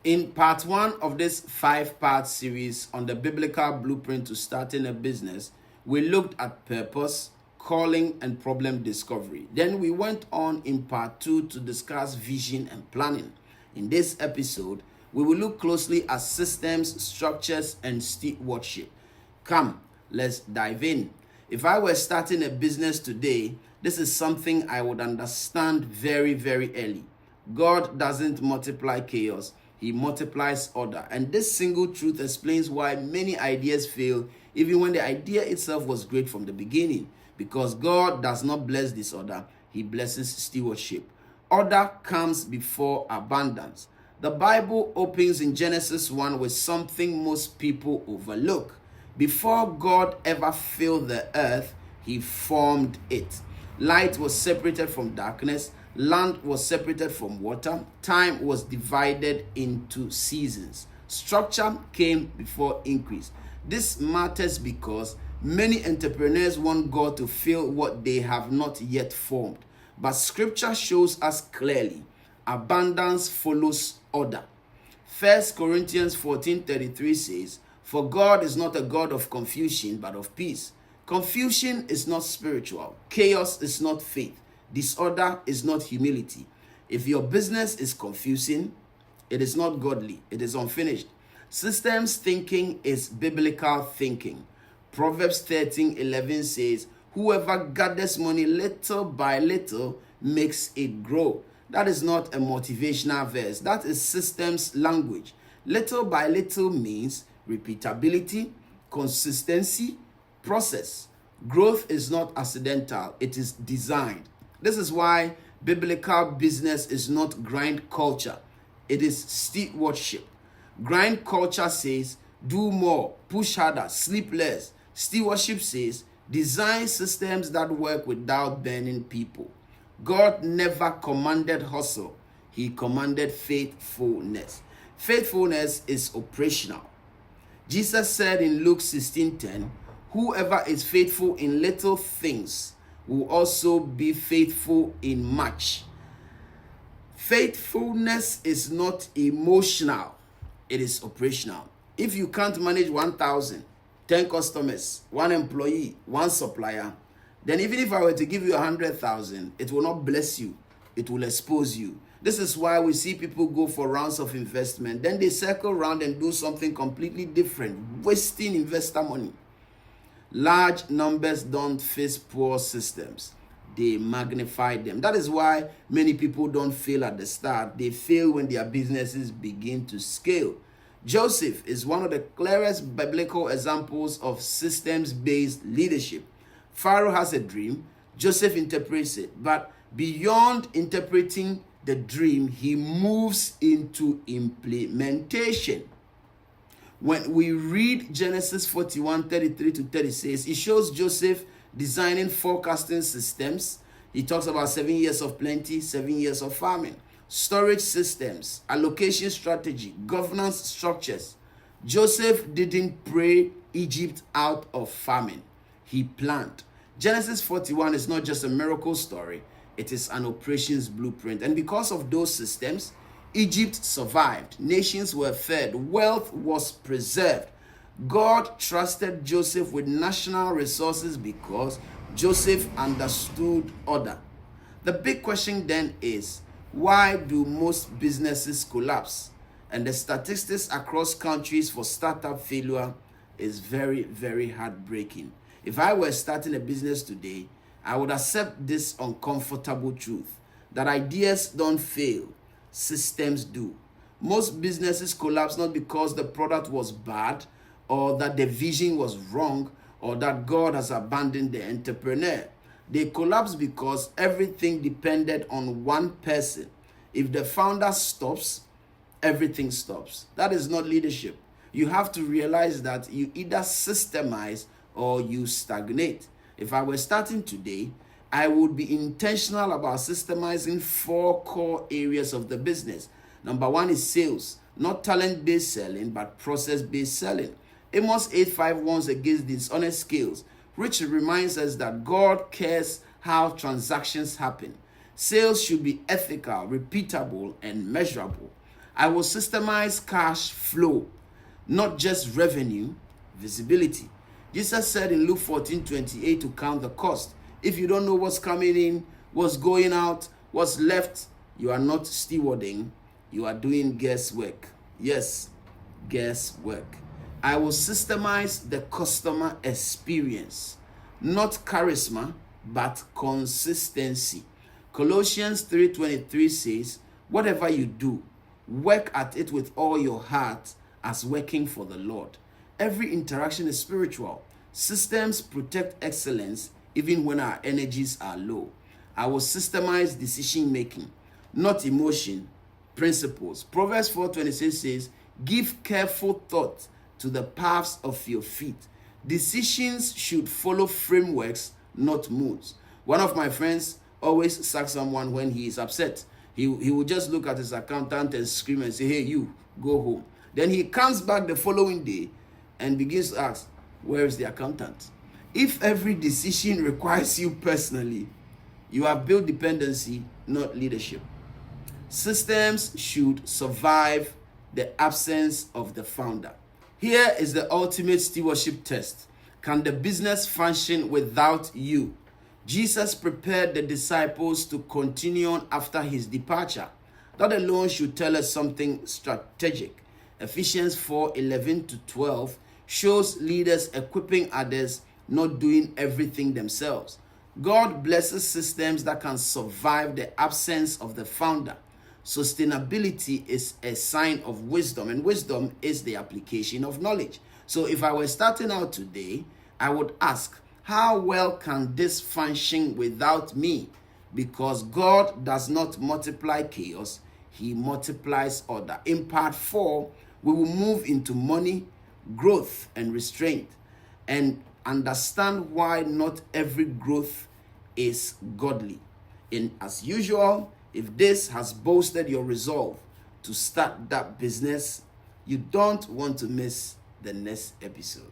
In part one of this 5-part series on the biblical blueprint to starting a business, we looked at purpose, calling, and problem discovery. Then we went on in part two to discuss vision and planning. In this episode, we will look closely at systems, structures, and stewardship. Come, let's dive in. If I were starting a business today, this is something I would understand very, very early. God doesn't multiply chaos. He multiplies order. And this single truth explains why many ideas fail, even when the idea itself was great from the beginning. Because God does not bless disorder, He blesses stewardship. Order comes before abundance. The Bible opens in Genesis 1 with something most people overlook. Before God ever filled the earth, He formed it. Light was separated from darkness. Land was separated from water. Time was divided into seasons. Structure came before increase. This matters because many entrepreneurs want God to fill what they have not yet formed. But scripture shows us clearly, abundance follows order. 1 Corinthians 14:33 says, "For God is not a God of confusion, but of peace." Confusion is not spiritual. Chaos is not faith. Disorder is not humility. If your business is confusing, it is not godly. It is unfinished. Systems thinking is biblical thinking. Proverbs 13:11 says, "Whoever gathers money little by little makes it grow." That is not a motivational verse. That is systems language. Little by little means repeatability, consistency, process. Growth is not accidental. It is designed. This is why biblical business is not grind culture. It is stewardship. Grind culture says, do more, push harder, sleep less. Stewardship says, design systems that work without burning people. God never commanded hustle. He commanded faithfulness. Faithfulness is operational. Jesus said in Luke 16:10, "Whoever is faithful in little things will also be faithful in much." Faithfulness is not emotional, it is operational. If you can't manage 1,000, 10 customers, 1 employee, 1 supplier, then even if I were to give you 100,000, it will not bless you, it will expose you. This is why we see people go for rounds of investment, then they circle around and do something completely different, wasting investor money. Large numbers don't fix poor systems. They magnify them. That is why many people don't fail at the start. They fail when their businesses begin to scale. Joseph is one of the clearest biblical examples of systems-based leadership. Pharaoh has a dream. Joseph interprets it. But beyond interpreting the dream, he moves into implementation. When we read Genesis 41:33-36, it shows Joseph designing forecasting systems. He talks about 7 years of plenty, 7 years of famine, storage systems, allocation strategy, governance structures. Joseph didn't pray Egypt out of famine. He planned. Genesis 41 is not just a miracle story. It is an operations blueprint. And because of those systems, Egypt survived. Nations were fed. Wealth was preserved. God trusted Joseph with national resources because Joseph understood order. The big question then is, why do most businesses collapse? And the statistics across countries for startup failure is very, very heartbreaking. If I were starting a business today, I would accept this uncomfortable truth that ideas don't fail. Systems do. Most businesses collapse not because the product was bad or that the vision was wrong or that God has abandoned the entrepreneur. They collapse because everything depended on one person. If the founder stops, everything stops. That is not leadership. You have to realize that you either systemize or you stagnate. If I were starting today, I would be intentional about systemizing 4 core areas of the business. Number 1 is sales, not talent-based selling, but process-based selling. Amos 8:5 warns against dishonest skills, which reminds us that God cares how transactions happen. Sales should be ethical, repeatable, and measurable. I will systemize cash flow, not just revenue, visibility. Jesus said in Luke 14:28 to count the cost. If you don't know what's coming in, what's going out, what's left, you are not stewarding, you are doing guesswork. Yes, guesswork. I will systemize the customer experience, not charisma, but consistency. Colossians 3:23 says, whatever you do, work at it with all your heart as working for the Lord. Every interaction is spiritual. Systems protect excellence even when our energies are low. I will systemize decision making, not emotion, principles. Proverbs 4:26 says, give careful thought to the paths of your feet. Decisions should follow frameworks, not moods. One of my friends always sacks someone when he is upset. He will just look at his accountant and scream and say, hey, you, go home. Then he comes back the following day and begins to ask, where is the accountant? If every decision requires you personally, you have built dependency, not leadership. Systems should survive the absence of the founder. Here is the ultimate stewardship test. Can the business function without you? Jesus prepared the disciples to continue on after his departure. That alone should tell us something strategic. Ephesians 4:11-12 shows leaders equipping others, not doing everything themselves. God blesses systems that can survive the absence of the founder. Sustainability is a sign of wisdom, and wisdom is the application of knowledge. So if I were starting out today, I would ask, how well can this function without me? Because God does not multiply chaos, he multiplies order. In part 4, we will move into money, growth, and restraint, and understand why not every growth is godly. And as usual, if this has boosted your resolve to start that business, you don't want to miss the next episode.